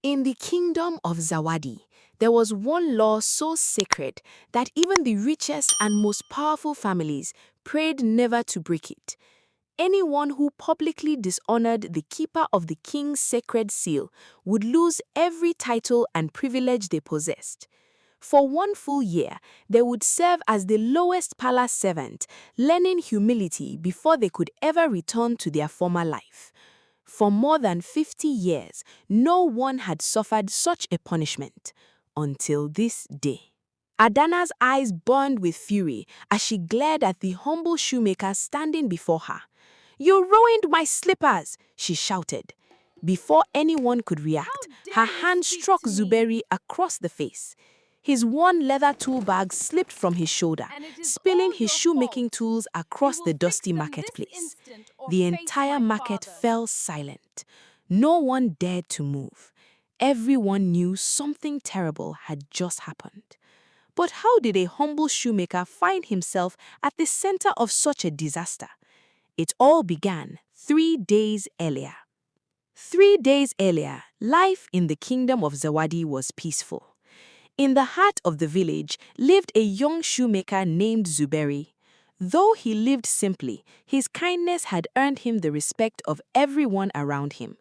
In the Kingdom of Zawadi, there was one law so sacred that even the richest and most powerful families prayed never to break it. Anyone who publicly dishonored the keeper of the king's sacred seal would lose every title and privilege they possessed. For 1 full year, they would serve as the lowest palace servant, learning humility before they could ever return to their former life. For more than 50 years, no one had suffered such a punishment until this day. Adanna's eyes burned with fury as she glared at the humble shoemaker standing before her. "You ruined my slippers!" she shouted. Before anyone could react, her hand struck Zuberi across the face. His worn leather tool bag slipped from his shoulder, spilling his shoemaking tools across the dusty marketplace. The entire market fell silent. No one dared to move. Everyone knew something terrible had just happened. But how did a humble shoemaker find himself at the center of such a disaster? It all began 3 days earlier. 3 days earlier, life in the Kingdom of Zawadi was peaceful. In the heart of the village lived a young shoemaker named Zuberi. Though he lived simply, his kindness had earned him the respect of everyone around him.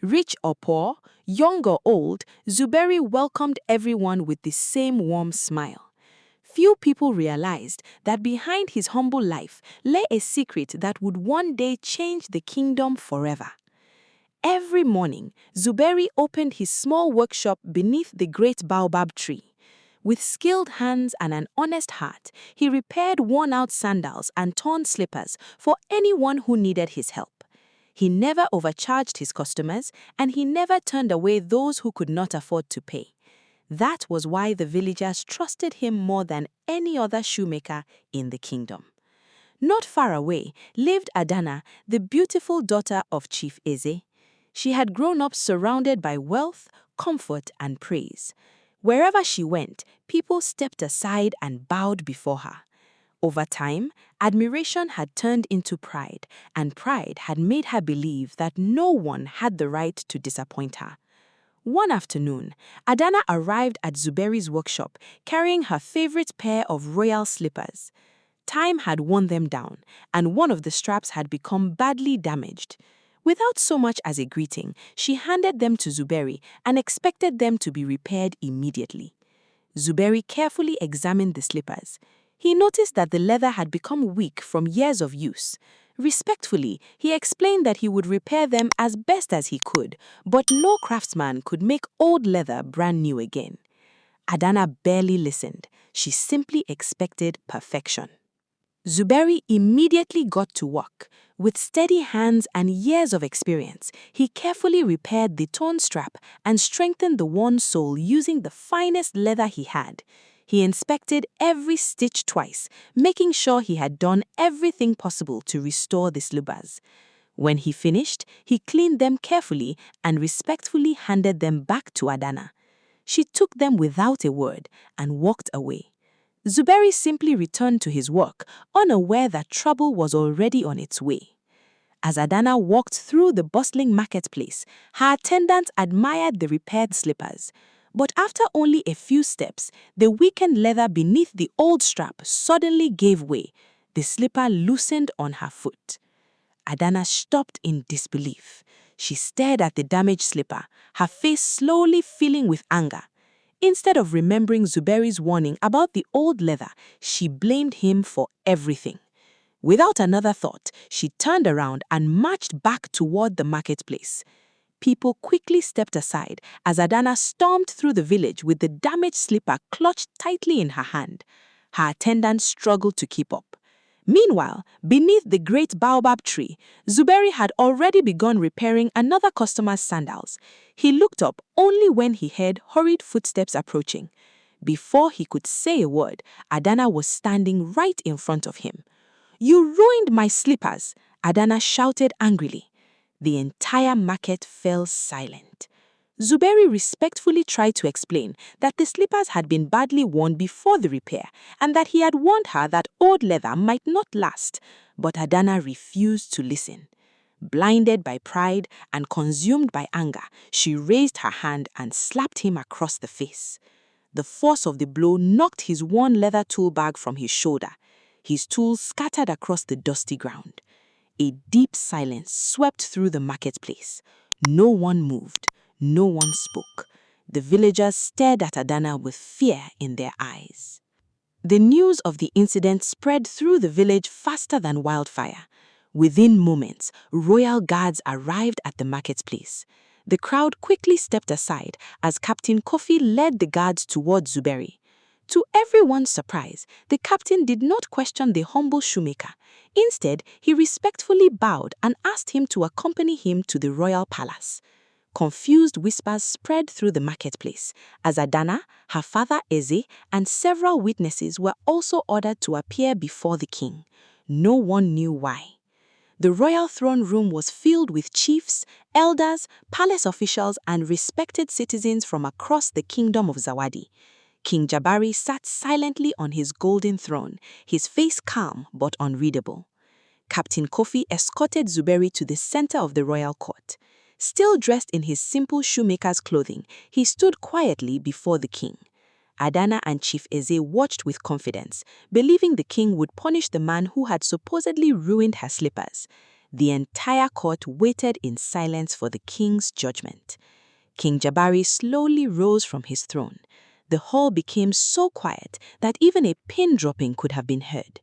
Rich or poor, young or old, Zuberi welcomed everyone with the same warm smile. Few people realized that behind his humble life lay a secret that would one day change the kingdom forever. Every morning, Zuberi opened his small workshop beneath the great baobab tree. With skilled hands and an honest heart, he repaired worn-out sandals and torn slippers for anyone who needed his help. He never overcharged his customers, and he never turned away those who could not afford to pay. That was why the villagers trusted him more than any other shoemaker in the kingdom. Not far away lived Adanna, the beautiful daughter of Chief Eze. She had grown up surrounded by wealth, comfort, and praise. Wherever she went, people stepped aside and bowed before her. Over time, admiration had turned into pride, and pride had made her believe that no one had the right to disappoint her. One afternoon, Adanna arrived at Zuberi's workshop carrying her favorite pair of royal slippers. Time had worn them down, and one of the straps had become badly damaged. Without so much as a greeting, she handed them to Zuberi and expected them to be repaired immediately. Zuberi carefully examined the slippers. He noticed that the leather had become weak from years of use. Respectfully, he explained that he would repair them as best as he could, but no craftsman could make old leather brand new again. Adanna barely listened. She simply expected perfection. Zuberi immediately got to work. With steady hands and years of experience, he carefully repaired the torn strap and strengthened the worn sole using the finest leather he had. He inspected every stitch twice, making sure he had done everything possible to restore the slippers. When he finished, he cleaned them carefully and respectfully handed them back to Adanna. She took them without a word and walked away. Zuberi simply returned to his work, unaware that trouble was already on its way. As Adanna walked through the bustling marketplace, her attendants admired the repaired slippers. But after only a few steps, the weakened leather beneath the old strap suddenly gave way. The slipper loosened on her foot. Adanna stopped in disbelief. She stared at the damaged slipper, her face slowly filling with anger. Instead of remembering Zuberi's warning about the old leather, she blamed him for everything. Without another thought, she turned around and marched back toward the marketplace. People quickly stepped aside as Adanna stormed through the village with the damaged slipper clutched tightly in her hand. Her attendants struggled to keep up. Meanwhile, beneath the great baobab tree, Zuberi had already begun repairing another customer's sandals. He looked up only when he heard hurried footsteps approaching. Before he could say a word, Adanna was standing right in front of him. "You ruined my slippers!" Adanna shouted angrily. The entire market fell silent. Zuberi respectfully tried to explain that the slippers had been badly worn before the repair and that he had warned her that old leather might not last, but Adanna refused to listen. Blinded by pride and consumed by anger, she raised her hand and slapped him across the face. The force of the blow knocked his worn leather tool bag from his shoulder. His tools scattered across the dusty ground. A deep silence swept through the marketplace. No one moved. No one spoke. The villagers stared at Adanna with fear in their eyes. The news of the incident spread through the village faster than wildfire. Within moments, royal guards arrived at the marketplace. The crowd quickly stepped aside as Captain Kofi led the guards towards Zuberi. To everyone's surprise, the captain did not question the humble shoemaker. Instead, he respectfully bowed and asked him to accompany him to the royal palace. Confused whispers spread through the marketplace as Adanna, her father Eze, and several witnesses were also ordered to appear before the king. No one knew why. The royal throne room was filled with chiefs, elders, palace officials, and respected citizens from across the Kingdom of Zawadi. King Jabari sat silently on his golden throne, his face calm but unreadable. Captain Kofi escorted Zuberi to the center of the royal court. Still dressed in his simple shoemaker's clothing, he stood quietly before the king. Adanna and Chief Eze watched with confidence, believing the king would punish the man who had supposedly ruined her slippers. The entire court waited in silence for the king's judgment. King Jabari slowly rose from his throne. The hall became so quiet that even a pin dropping could have been heard.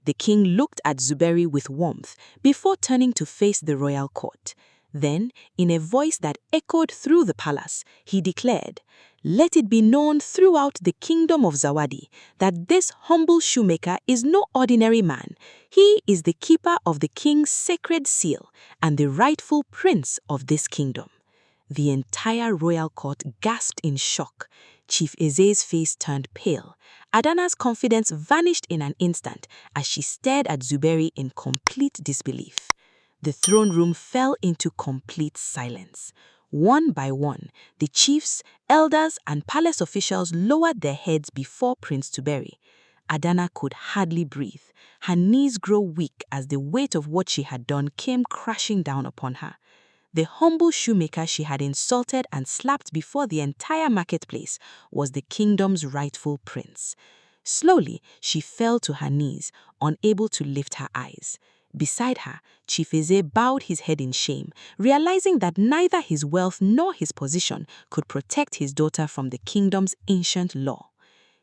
The king looked at Zuberi with warmth before turning to face the royal court. Then, in a voice that echoed through the palace, he declared, "Let it be known throughout the Kingdom of Zawadi that this humble shoemaker is no ordinary man. He is the keeper of the king's sacred seal and the rightful prince of this kingdom." The entire royal court gasped in shock. Chief Eze's face turned pale. Adanna's confidence vanished in an instant as she stared at Zuberi in complete disbelief. The throne room fell into complete silence. One by one, the chiefs, elders, and palace officials lowered their heads before Prince Zuberi. Adanna could hardly breathe. Her knees grew weak as the weight of what she had done came crashing down upon her. The humble shoemaker she had insulted and slapped before the entire marketplace was the kingdom's rightful prince. Slowly, she fell to her knees, unable to lift her eyes. Beside her, Chief Eze bowed his head in shame, realizing that neither his wealth nor his position could protect his daughter from the kingdom's ancient law.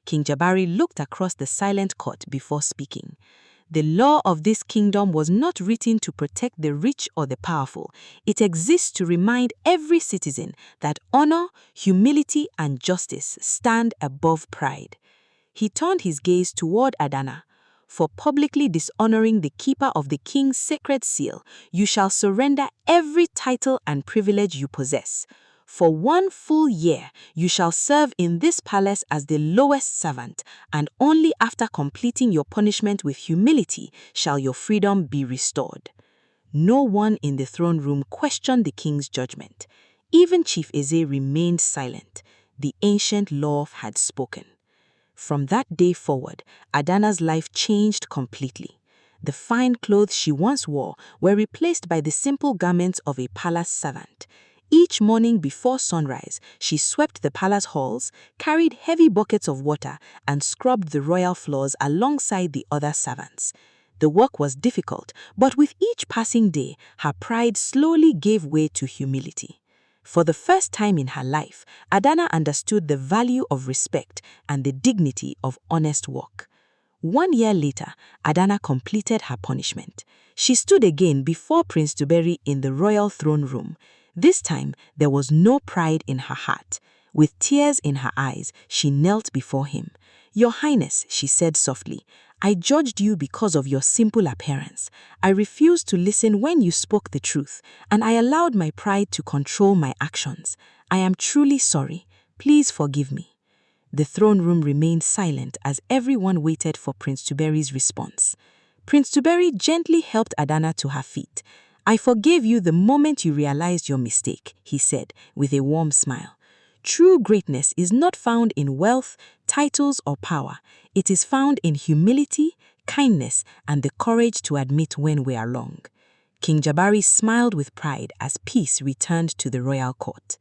King Jabari looked across the silent court before speaking. The law of this kingdom was not written to protect the rich or the powerful. It exists to remind every citizen that honor, humility, and justice stand above pride. He turned his gaze toward Adanna. "For publicly dishonoring the keeper of the king's sacred seal, you shall surrender every title and privilege you possess. For 1 full year, you shall serve in this palace as the lowest servant, and only after completing your punishment with humility shall your freedom be restored." No one in the throne room questioned the king's judgment. Even Chief Eze remained silent. The ancient law had spoken. From that day forward, Adanna's life changed completely. The fine clothes she once wore were replaced by the simple garments of a palace servant. Each morning before sunrise, she swept the palace halls, carried heavy buckets of water, and scrubbed the royal floors alongside the other servants. The work was difficult, but with each passing day, her pride slowly gave way to humility. For the first time in her life, Adanna understood the value of respect and the dignity of honest work. 1 year later, Adanna completed her punishment. She stood again before Prince Zuberi in the royal throne room. This time, there was no pride in her heart. With tears in her eyes, she knelt before him. "Your Highness," she said softly, "I judged you because of your simple appearance. I refused to listen when you spoke the truth, and I allowed my pride to control my actions. I am truly sorry. Please forgive me." The throne room remained silent as everyone waited for Prince Zuberi's response. Prince Zuberi gently helped Adanna to her feet. "I forgave you the moment you realized your mistake," he said with a warm smile. "True greatness is not found in wealth, titles, or power. It is found in humility, kindness, and the courage to admit when we are wrong." King Jabari smiled with pride as peace returned to the royal court.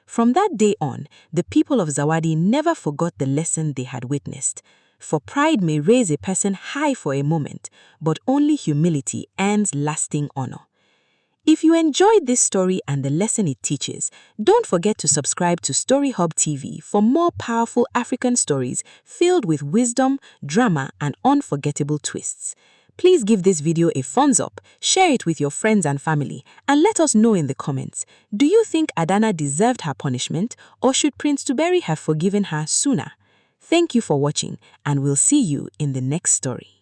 From that day on, the people of Zawadi never forgot the lesson they had witnessed. For pride may raise a person high for a moment, but only humility earns lasting honor. If you enjoyed this story and the lesson it teaches, don't forget to subscribe to Story Hub TV for more powerful African stories filled with wisdom, drama, and unforgettable twists. Please give this video a thumbs up, share it with your friends and family, and let us know in the comments, do you think Adanna deserved her punishment, or should Prince Tuberi have forgiven her sooner? Thank you for watching, and we'll see you in the next story.